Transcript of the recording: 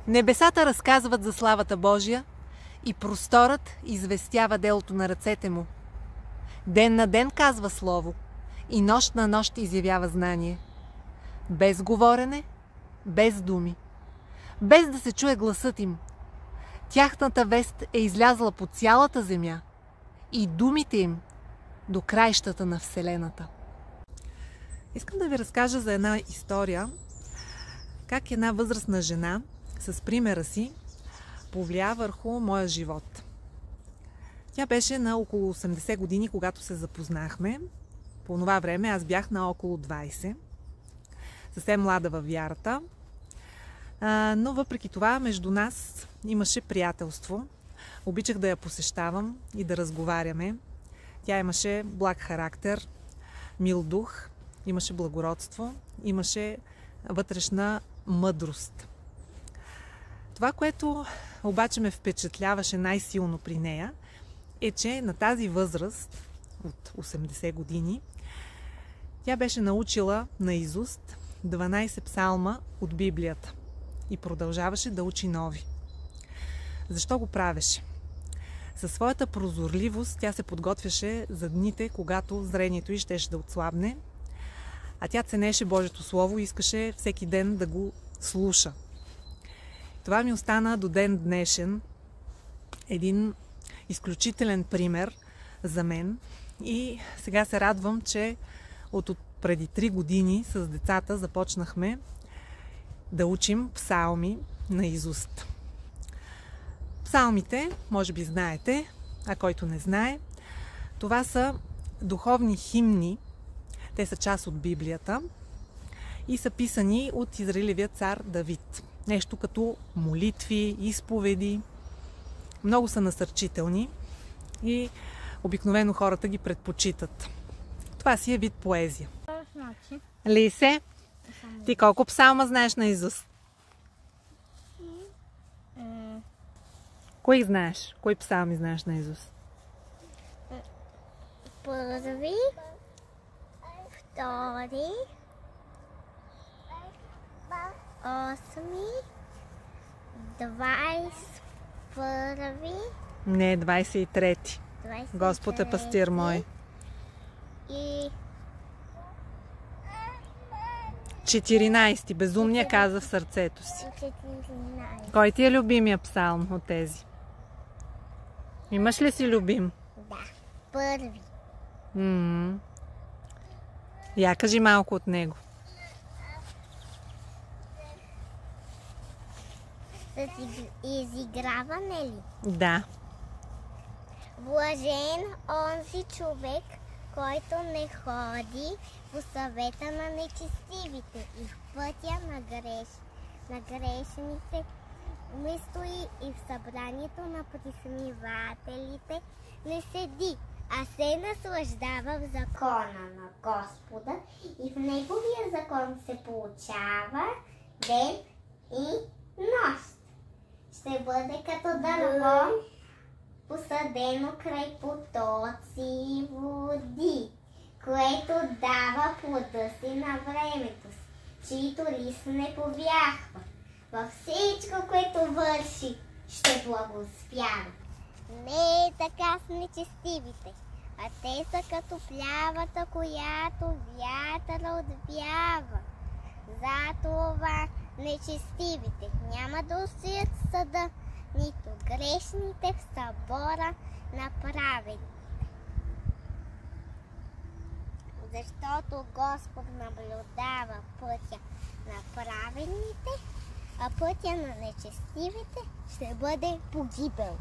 Небесата разказват за славата Божия и просторът известява делото на ръцете му. Ден на ден казва слово и нощ на нощ изявява знание. Без говорене, без думи, без да се чуе гласът им. Тяхната вест е излязла по цялата земя и думите им до краищата на Вселената. Искам да ви разкажа за една история, как една възрастна жена с примера си повлия върху моя живот. Тя беше на около 80 години, когато се запознахме. По това време аз бях на около 20. Съвсем млада във вярата. Но въпреки това между нас имаше приятелство. Обичах да я посещавам и да разговаряме. Тя имаше благ характер, мил дух, имаше благородство, имаше вътрешна мъдрост. Това, което обаче ме впечатляваше най-силно при нея, е, че на тази възраст от 80 години тя беше научила наизуст 12 псалма от Библията и продължаваше да учи нови. Защо го правеше? Със своята прозорливост тя се подготвяше за дните, когато зрението й щеше да отслабне, а тя ценеше Божието Слово и искаше всеки ден да го слуша. Това ми остана до ден днешен един изключителен пример за мен и сега се радвам, че от преди 3 години с децата започнахме да учим псалми наизуст. Псалмите, може би знаете, а който не знае, това са духовни химни, те са част от Библията и са писани от израилевия цар Давид. Нещо като молитви, изповеди. Много са насърчителни и обикновено хората ги предпочитат. Това си е вид поезия. Лисе, ти колко псалма знаеш наизуст? Кои знаеш? Кои псалми знаеш наизуст? Първи, втори, 8, 21. Не, 23. Господ е пастир мой. И 14. Безумния каза в сърцето си. 14. Кой ти е любимия псалм от тези? Имаш ли си любим? Да, първи. Я кажи малко от него. С изиграване ли? Да. Блажен онзи човек, който не ходи по съвета на нечестивите и в пътя на грешните не стои и в събранието на присмивателите не седи, а се наслаждава в закона на Господа и в неговия закон се получава ден и нощ. Ще бъде като дърво, посадено край потоци и води, което дава плода си на времето си, чието лист не повяхва. Във всичко, което върши, ще благоуспява. Не е така с нечестивите, а те са като плявата, която вятъра отвява. Затова нечестивите няма да усият съда, нито грешните в събора на праведните. Защото Господ наблюдава пътя на праведните, а пътя на нечестивите ще бъде погибел.